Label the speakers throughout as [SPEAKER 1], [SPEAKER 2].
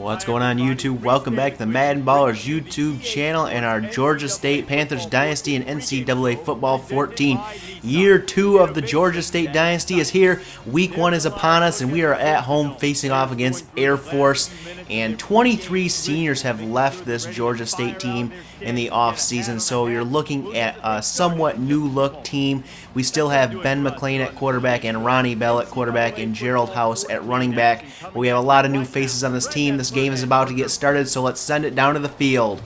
[SPEAKER 1] What's going on, YouTube? Welcome back to the MaddenBallerz YouTube channel and our Georgia State Panthers Dynasty in NCAA Football 14. Year 2 of the Georgia State Dynasty is here. Week 1 is upon us, and we are at home facing off against Air Force. And 23 seniors have left this Georgia State team in the offseason, so you're looking at a somewhat new-look team. We still have Ben McLean at quarterback and Ronnie Bell at quarterback and Gerald House at running back. But we have a lot of new faces on this team. This game is about to get started, so let's send it down to the field.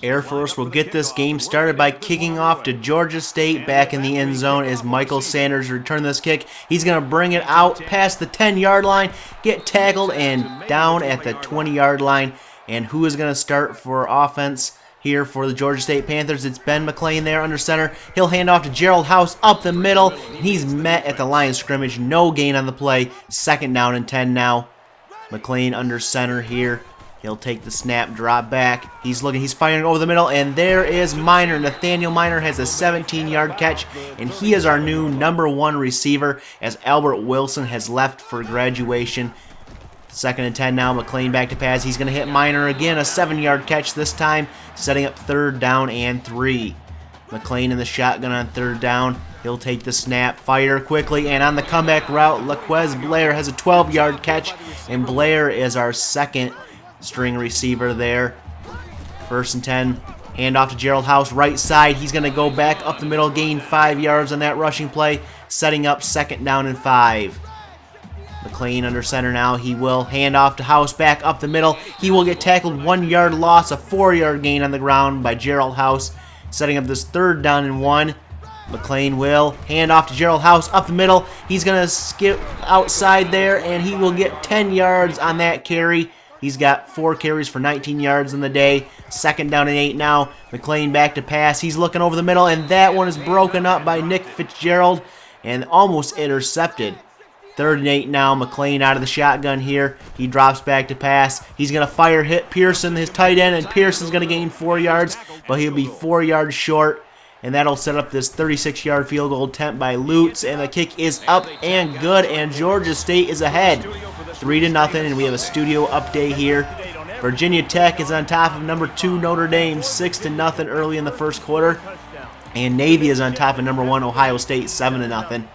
[SPEAKER 1] Air Force will get this game started by kicking off to Georgia State. Back in the end zone as Michael Sanders return this kick. He's going to bring it out past the 10-yard line, get tackled, and down at the 20-yard line. And who is going to start for offense here for the Georgia State Panthers? It's Ben McLean there under center. He'll hand off to Gerald House up the middle, and he's met at the line of scrimmage. No gain on the play. 2nd down and 10 now. McLean under center here. He'll take the snap, drop back. He's firing over the middle, and there is Minor. Nathaniel Minor has a 17-yard catch, and he is our new #1 receiver as Albert Wilson has left for graduation. 2nd and 10 now. McLean back to pass. He's going to hit Minor again, a 7-yard catch this time, setting up 3rd down and 3. McLean in the shotgun on 3rd down. He'll take the snap, fire quickly, and on the comeback route, Laquez Blair has a 12-yard catch, and Blair is our 2nd string receiver there. 1st and 10, hand off to Gerald House, right side. He's going to go back up the middle, gain 5 yards on that rushing play, setting up 2nd down and 5. McLean under center now. He will hand off to House back up the middle. He will get tackled, 1-yard loss, a 4-yard gain on the ground by Gerald House, setting up this 3rd down and 1. McLean will hand off to Gerald House up the middle. He's going to skip outside there, and he will get 10 yards on that carry. He's got 4 carries for 19 yards in the day. 2nd down and 8 now. McLean back to pass. He's looking over the middle, and that one is broken up by Nick Fitzgerald and almost intercepted. 3rd and 8 now. McLean out of the shotgun here. He drops back to pass. He's going to hit Pearson, his tight end, and Pearson's going to gain 4 yards, but he'll be 4 yards short. And that'll set up this 36-yard field goal attempt by Lutz, and the kick is up and good, and Georgia State is ahead 3-0, and we have a studio update here. Virginia Tech is on top of #2 Notre Dame 6-0 early in the 1st quarter, and Navy is on top of #1 Ohio State 7-0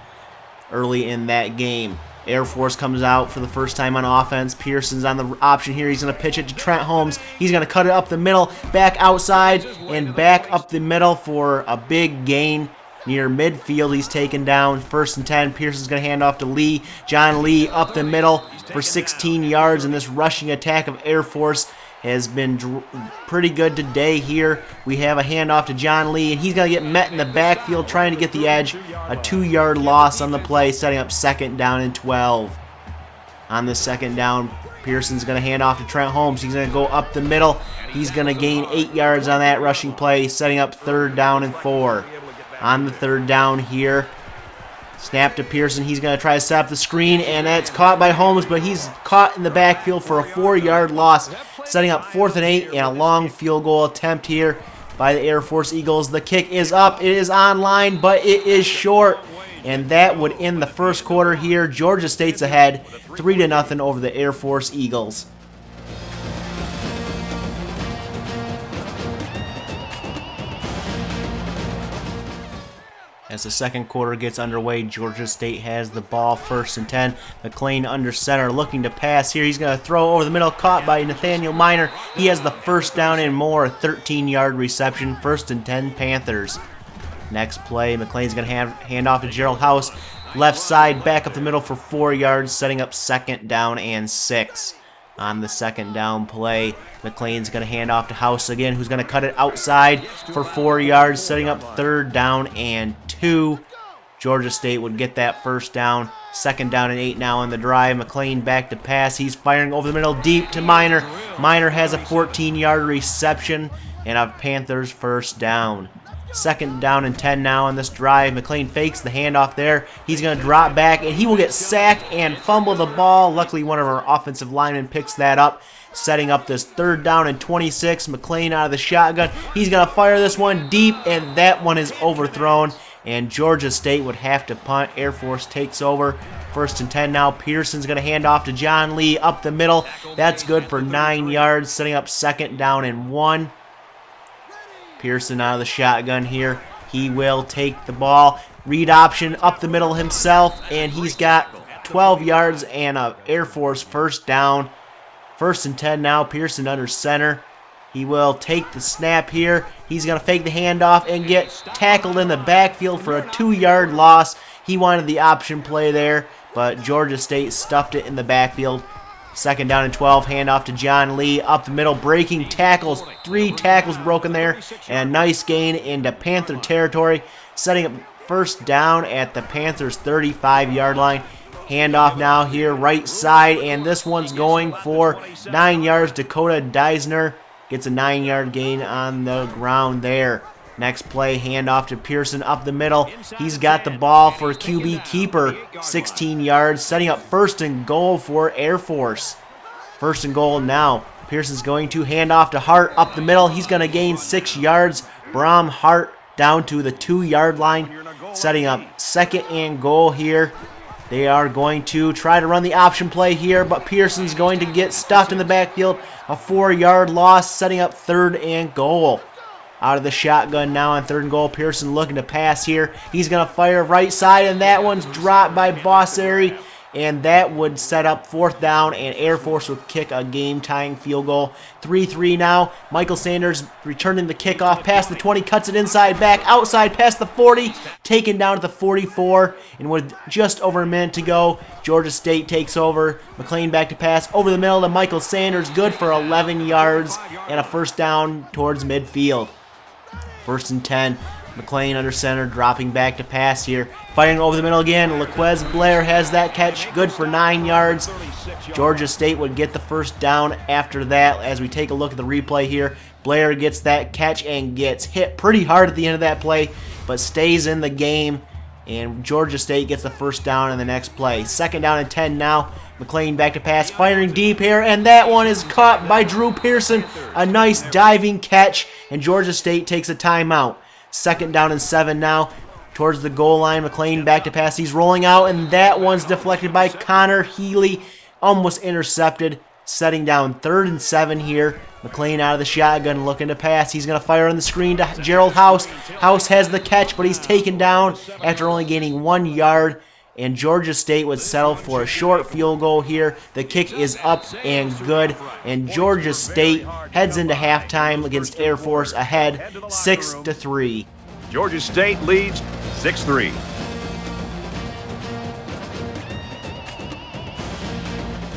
[SPEAKER 1] early in that game. Air Force comes out for the first time on offense. Pearson's on the option here. He's going to pitch it to Trent Holmes. He's going to cut it up the middle, back outside, and back up the middle for a big gain near midfield. He's taken down. 1st and 10. Pearson's going to hand off to Lee. John Lee up the middle for 16 yards, and this rushing attack of Air Force has been pretty good today here. We have a handoff to John Lee, and he's going to get met in the backfield trying to get the edge. A 2-yard loss on the play, setting up 2nd down and 12. On the 2nd down, Pearson's going to hand off to Trent Holmes. He's going to go up the middle. He's going to gain 8 yards on that rushing play, setting up 3rd down and 4. On the 3rd down here, snap to Pearson. He's going to try to set up the screen, and that's caught by Holmes, but he's caught in the backfield for a 4-yard loss, setting up 4th and 8 and a long field goal attempt here by the Air Force Eagles. The kick is up. It is online, but it is short, and that would end the 1st quarter here. Georgia State's ahead 3-0 over the Air Force Eagles. As the 2nd quarter gets underway, Georgia State has the ball. 1st and 10. McLean under center looking to pass here. He's going to throw over the middle, caught by Nathaniel Minor. He has the 1st down and more, a 13-yard reception. 1st and 10 Panthers. Next play, McLean's going to hand off to Gerald House. Left side, back up the middle for 4 yards, setting up 2nd down and 6. On the 2nd down play, McLean's going to hand off to House again, who's going to cut it outside for 4 yards, setting up 3rd down and 2. Georgia State would get that 1st down. 2nd down and 8 now on the drive. McLean back to pass. He's firing over the middle deep to Minor. Minor has a 14-yard reception and a Panthers first down. 2nd down and 10 now on this drive. McLean fakes the handoff there. He's going to drop back, and he will get sacked and fumble the ball. Luckily, one of our offensive linemen picks that up, setting up this 3rd down and 26. McLean out of the shotgun. He's going to fire this one deep, and that one is overthrown, and Georgia State would have to punt. Air Force takes over. 1st and 10 now. Pearson's going to hand off to John Lee up the middle. That's good for 9 yards, setting up 2nd down and 1. Pearson out of the shotgun here. He will take the ball. Read option up the middle himself, and he's got 12 yards and a Air Force first down. 1st and 10 now. Pearson under center. He will take the snap here. He's going to fake the handoff and get tackled in the backfield for a 2-yard loss. He wanted the option play there, but Georgia State stuffed it in the backfield. 2nd down and 12, handoff to John Lee up the middle, breaking tackles, 3 tackles broken there, and a nice gain into Panther territory, setting up 1st down at the Panthers' 35-yard line. Handoff now here, right side, and this one's going for 9 yards. Dakota Deisner gets a 9-yard gain on the ground there. Next play, handoff to Pearson up the middle. He's got the ball for QB keeper, 16 yards, setting up 1st and goal for Air Force. 1st and goal now. Pearson's going to hand off to Hart up the middle. He's going to gain 6 yards. Brom Hart down to the 2-yard line, setting up 2nd and goal here. They are going to try to run the option play here, but Pearson's going to get stuffed in the backfield. A 4-yard loss, setting up 3rd and goal. Out of the shotgun now on 3rd and goal. Pearson looking to pass here. He's going to fire right side, and that one's dropped by Bosseri, and that would set up 4th down, and Air Force will kick a game-tying field goal. 3-3 now. Michael Sanders returning the kickoff past the 20, cuts it inside, back, outside, past the 40, taken down to the 44, and with just over a minute to go, Georgia State takes over. McLean back to pass over the middle to Michael Sanders, good for 11 yards and a 1st down towards midfield. 1st and 10. McLean under center, dropping back to pass here. Firing over the middle again. Laquez Blair has that catch, good for 9 yards. Georgia State would get the 1st down after that. As we take a look at the replay here, Blair gets that catch and gets hit pretty hard at the end of that play, but stays in the game, and Georgia State gets the 1st down in the next play. 2nd down and 10 now. McLean back to pass, firing deep here, and that one is caught by Drew Pearson. A nice diving catch, and Georgia State takes a timeout. 2nd down and 7 now. Towards the goal line, McLean back to pass. He's rolling out, and that one's deflected by Connor Healy. Almost intercepted, setting down 3rd and 7 here. McLean out of the shotgun looking to pass. He's going to fire on the screen to Gerald House. House has the catch, but he's taken down after only gaining 1 yard. And Georgia State would settle for a short field goal here. The kick is up and good. And Georgia State heads into halftime against Air Force ahead 6-3.
[SPEAKER 2] Georgia State leads 6-3.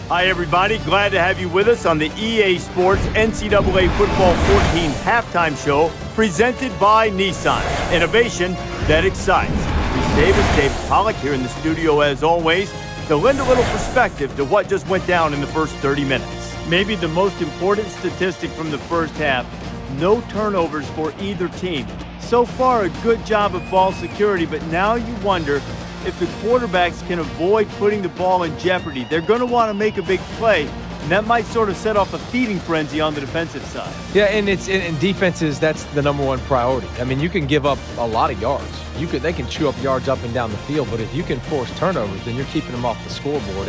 [SPEAKER 3] Hi everybody, glad to have you with us on the EA Sports NCAA Football 14 halftime show presented by Nissan. Innovation that excites. David Pollock here in the studio as always to lend a little perspective to what just went down in the first 30 minutes. Maybe the most important statistic from the first half, no turnovers for either team. So far a good job of ball security, but now you wonder if the quarterbacks can avoid putting the ball in jeopardy. They're going to want to make a big play, and that might sort of set off a feeding frenzy on the defensive side.
[SPEAKER 4] Yeah, and it's in defenses, that's the #1 priority. I mean, you can give up a lot of yards. They can chew up yards up and down the field, but if you can force turnovers, then you're keeping them off the scoreboard,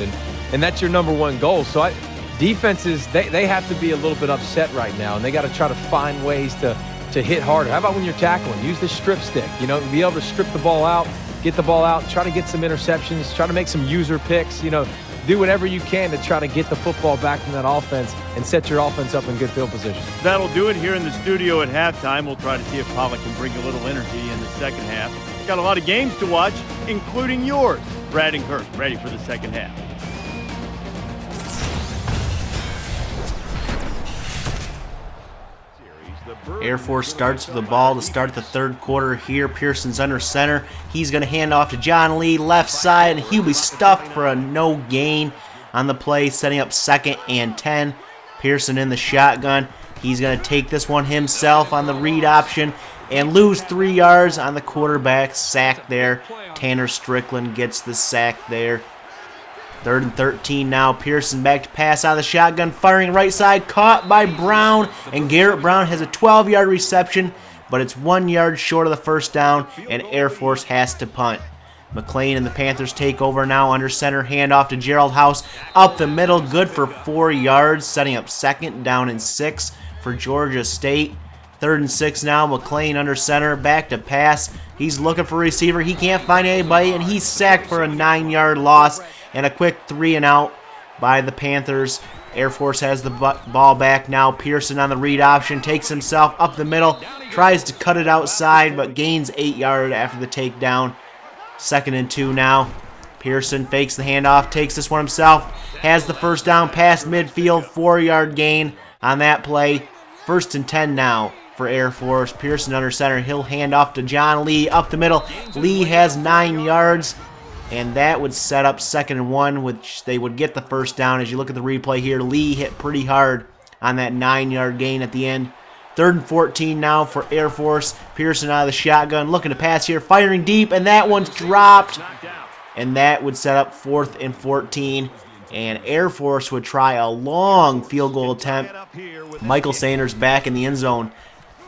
[SPEAKER 4] and that's your #1 goal. So defenses, they have to be a little bit upset right now, and they got to try to find ways to hit harder. How about when you're tackling? Use the strip stick, be able to strip the ball out, get the ball out, try to get some interceptions, try to make some user picks, do whatever you can to try to get the football back from that offense and set your offense up in good field position.
[SPEAKER 3] That'll do it here in the studio at halftime. We'll try to see if Pollock can bring a little energy in the second half. Got a lot of games to watch, including yours. Brad and Kirk ready for the second half.
[SPEAKER 1] Air Force starts with the ball to start the 3rd quarter here. Pearson's under center. He's going to hand off to John Lee, left side, and he'll be stuffed for a no gain on the play, setting up 2nd and 10. Pearson in the shotgun. He's going to take this one himself on the read option and lose 3 yards on the quarterback sack there. Tanner Strickland gets the sack there. 3rd and 13 now. Pearson back to pass out of the shotgun, firing right side, caught by Brown, and Garrett Brown has a 12-yard reception, but it's 1 yard short of the first down, and Air Force has to punt. McLean and the Panthers take over now under center. Handoff to Gerald House up the middle, good for 4 yards, setting up 2nd down and 6 for Georgia State. 3rd and 6 now. McLean under center, back to pass. He's looking for a receiver. He can't find anybody, and he's sacked for a 9-yard loss and a quick 3 and out by the Panthers. Air Force has the ball back now. Pearson on the read option, takes himself up the middle, tries to cut it outside, but gains 8 yards after the takedown. 2nd and 2 now. Pearson fakes the handoff, takes this one himself, has the first down past midfield, 4-yard gain on that play. 1st and 10 now for Air Force. Pearson under center. He'll hand off to John Lee up the middle. Lee has 9 yards, and that would set up 2nd and 1, which they would get the first down. As you look at the replay here, Lee hit pretty hard on that 9-yard gain at the end. 3rd and 14 now for Air Force. Pearson out of the shotgun, looking to pass here, firing deep, and that one's dropped. And that would set up 4th and 14. And Air Force would try a long field goal attempt. Michael Sanders back in the end zone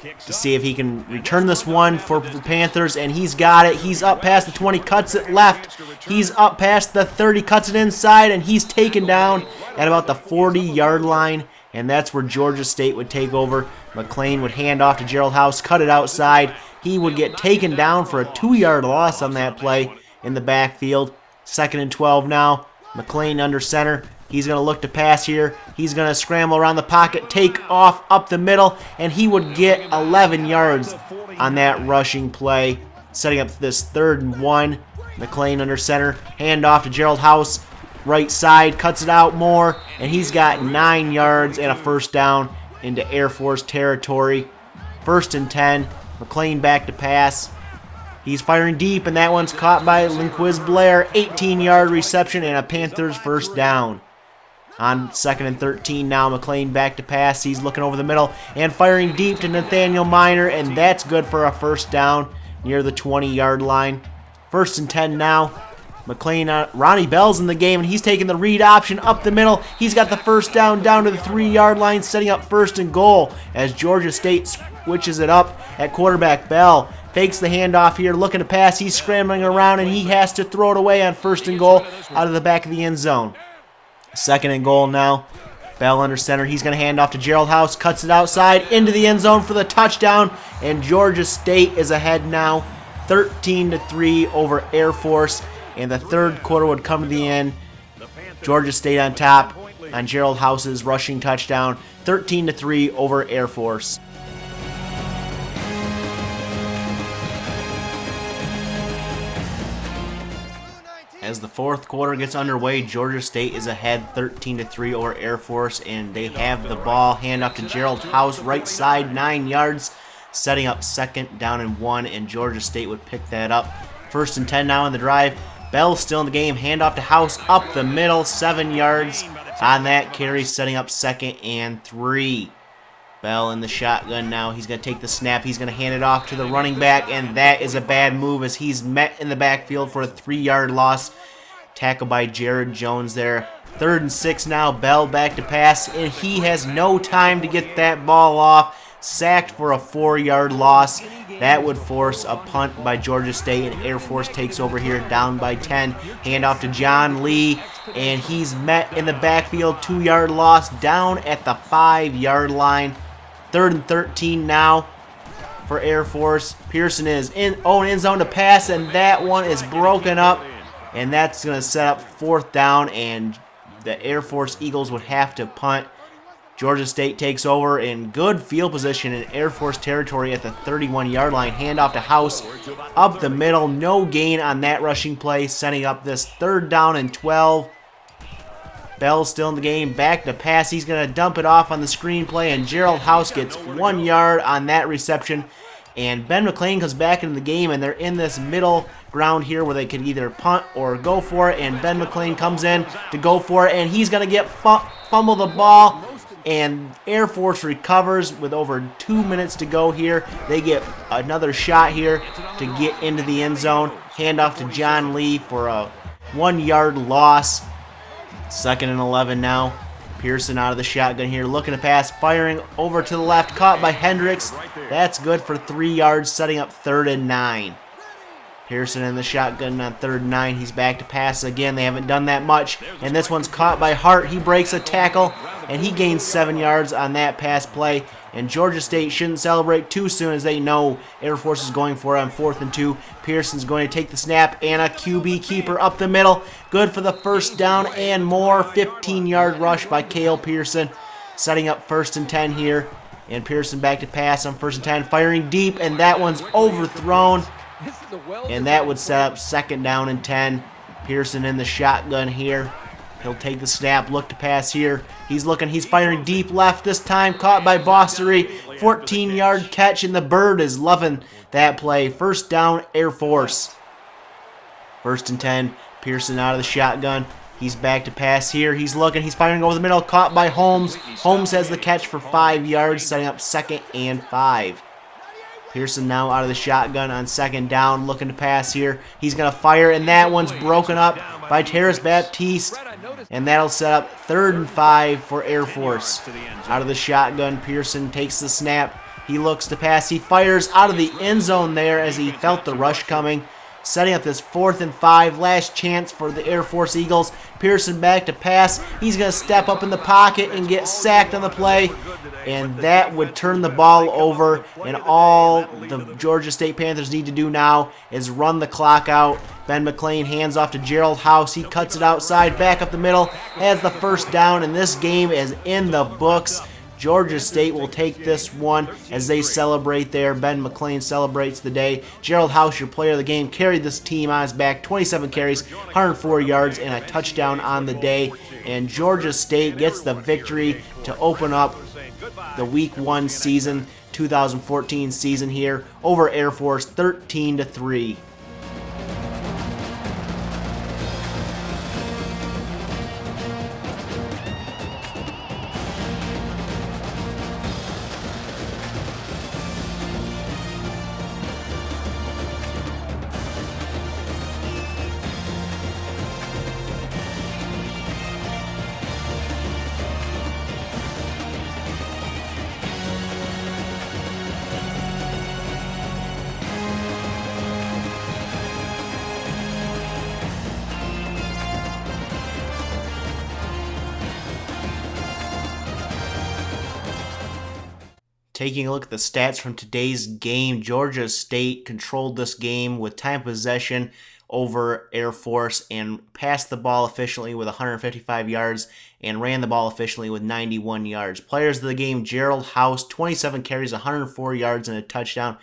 [SPEAKER 1] to see if he can return this one for the Panthers, and he's got it. He's up past the 20, cuts it left. He's up past the 30, cuts it inside, and he's taken down at about the 40-yard line, and that's where Georgia State would take over. McLean would hand off to Gerald House, cut it outside. He would get taken down for a 2-yard loss on that play in the backfield. 2nd and 12 now. McLean under center. He's going to look to pass here. He's going to scramble around the pocket, take off up the middle, and he would get 11 yards on that rushing play, setting up this 3rd and 1. McLean under center. Hand off to Gerald House. Right side, cuts it out more, and he's got 9 yards and a first down into Air Force territory. 1st and 10. McLean back to pass. He's firing deep, and that one's caught by Linquiz Blair. 18-yard reception and a Panthers first down. On 2nd and 13 now, McLean back to pass. He's looking over the middle and firing deep to Nathaniel Miner, and that's good for a first down near the 20-yard line. 1st and 10 now. McLean, Ronnie Bell's in the game, and he's taking the read option up the middle. He's got the first down to the 3-yard line, setting up 1st and goal as Georgia State switches it up at quarterback. Bell fakes the handoff here, looking to pass. He's scrambling around, and he has to throw it away on 1st and goal out of the back of the end zone. 2nd and goal now. Bell under center. He's going to hand off to Gerald House. Cuts it outside into the end zone for the touchdown. And Georgia State is ahead now, 13-3 over Air Force. And the 3rd quarter would come to the end. Georgia State on top on Gerald House's rushing touchdown. 13-3 over Air Force. As the 4th quarter gets underway, Georgia State is ahead 13-3 over Air Force, and they have the ball. Hand off to Gerald House, right side, 9 yards, setting up 2nd down and 1, and Georgia State would pick that up. 1st and 10 now in the drive. Bell still in the game. Hand off to House up the middle, 7 yards on that carry, setting up 2nd and 3. Bell in the shotgun now. He's going to take the snap. He's going to hand it off to the running back, and that is a bad move as he's met in the backfield for a 3-yard loss. Tackled by Jared Jones there. 3rd and 6 now. Bell back to pass, and he has no time to get that ball off. Sacked for a 4-yard loss. That would force a punt by Georgia State, and Air Force takes over here down by 10. Hand off to John Lee, and he's met in the backfield. 2-yard loss down at the 5-yard line. 3rd and 13 now for Air Force. Pearson is in own end zone to pass, and that one is broken up, and that's going to set up 4th down, and the Air Force Eagles would have to punt. Georgia State takes over in good field position in Air Force territory at the 31-yard line. Handoff to House up the middle. No gain on that rushing play, setting up this 3rd down and 12. Bell still in the game. Back to pass. He's going to dump it off on the screen play, and Gerald House gets 1 yard on that reception. And Ben McLean comes back into the game, and they're in this middle ground here where they can either punt or go for it. And Ben McLean comes in to go for it, and he's going to get fumble the ball and Air Force recovers with over 2 minutes to go here. They get another shot here to get into the end zone. Handoff to John Lee for a 1-yard loss. 2nd and 11 now. Pearson out of the shotgun here, looking to pass, firing over to the left, caught by Hendricks. That's good for 3 yards, setting up 3rd and 9. Pearson in the shotgun on 3rd and 9. He's back to pass again. They haven't done that much, and this one's caught by Hart. He breaks a tackle, and he gains 7 yards on that pass play. And Georgia State shouldn't celebrate too soon, as they know Air Force is going for it on 4th and 2. Pearson's going to take the snap, and a QB keeper up the middle. Good for the first down and more. 15-yard rush by Cale Pearson, setting up 1st and 10 here. And Pearson back to pass on 1st and 10, firing deep, and that one's overthrown. And that would set up 2nd down and 10. Pearson in the shotgun here. He'll take the snap, look to pass here. He's looking, he's firing deep left this time, caught by Bossery. 14-yard catch, and the Bird is loving that play. 1st down, Air Force. 1st and 10, Pearson out of the shotgun. He's back to pass here. He's looking, he's firing over the middle, caught by Holmes. Holmes has the catch for 5 yards, setting up 2nd and 5. Pearson now out of the shotgun on 2nd down, looking to pass here. He's going to fire, and that one's broken up by Terrace Baptiste. And that'll set up 3rd and 5 for Air Force. Out of the shotgun, Pearson takes the snap. He looks to pass. He fires out of the end zone there as he felt the rush coming. Setting up this 4th and 5. Last chance for the Air Force Eagles. Pearson back to pass. He's going to step up in the pocket and get sacked on the play. And that would turn the ball over. And all the Georgia State Panthers need to do now is run the clock out. Ben McLean hands off to Gerald House. He cuts it outside, back up the middle, has the 1st down, and this game is in the books. Georgia State will take this one as they celebrate there. Ben McLean celebrates the day. Gerald House, your player of the game, carried this team on his back. 27 carries, 104 yards, and a touchdown on the day. And Georgia State gets the victory to open up the Week 1 season, 2014 season here over Air Force, 13-3. Taking a look at the stats from today's game, Georgia State controlled this game with time of possession over Air Force and passed the ball efficiently with 155 yards and ran the ball efficiently with 91 yards. Players of the game, Gerald House, 27 carries, 104 yards and a touchdown.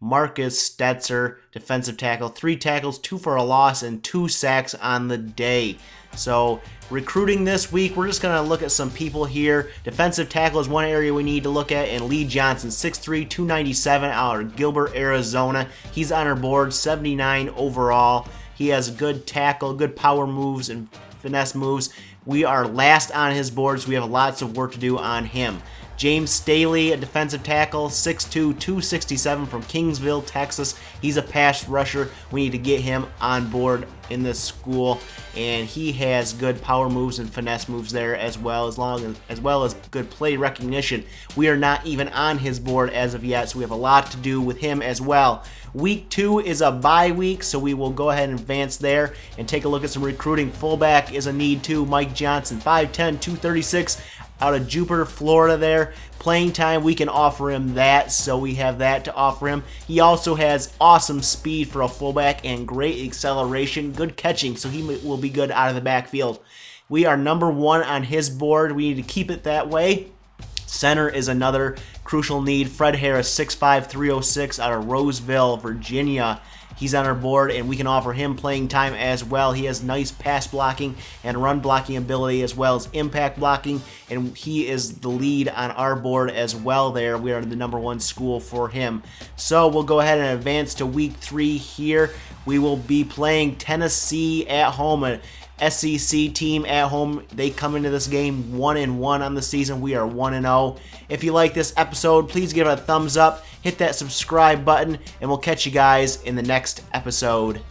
[SPEAKER 1] Marcus Stetzer, defensive tackle, 3 tackles, 2 for a loss, and 2 sacks on the day. So recruiting this week, we're just going to look at some people here. Defensive tackle is one area we need to look at, and Lee Johnson, 6'3", 297 out of Gilbert, Arizona. He's on our board, 79 overall. He has good tackle, good power moves, and finesse moves. We are last on his board, so we have lots of work to do on him. James Staley, a defensive tackle, 6'2", 267 from Kingsville, Texas. He's a pass rusher. We need to get him on board in this school, and he has good power moves and finesse moves there as well as good play recognition. We are not even on his board as of yet, so we have a lot to do with him as well. Week 2 is a bye week, so we will go ahead and advance there and take a look at some recruiting. Fullback is a need too. Mike Johnson, 5'10", 236 out of Jupiter, Florida there. Playing time, we can offer him that, so we have that to offer him. He also has awesome speed for a fullback and great acceleration, good catching, so he will be good out of the backfield. We are number 1 on his board. We need to keep it that way. Center is another crucial need. Fred Harris, 6'5", 306 out of Roseville, Virginia. He's on our board, and we can offer him playing time as well. He has nice pass blocking and run blocking ability as well as impact blocking, and he is the lead on our board as well there. We are the number 1 school for him. So we'll go ahead and advance to week 3 here. We will be playing Tennessee at home, SEC team at home. They come into this game 1-1 on the season. We are 1-0. If you like this episode, please give it a thumbs up, hit that subscribe button, and we'll catch you guys in the next episode.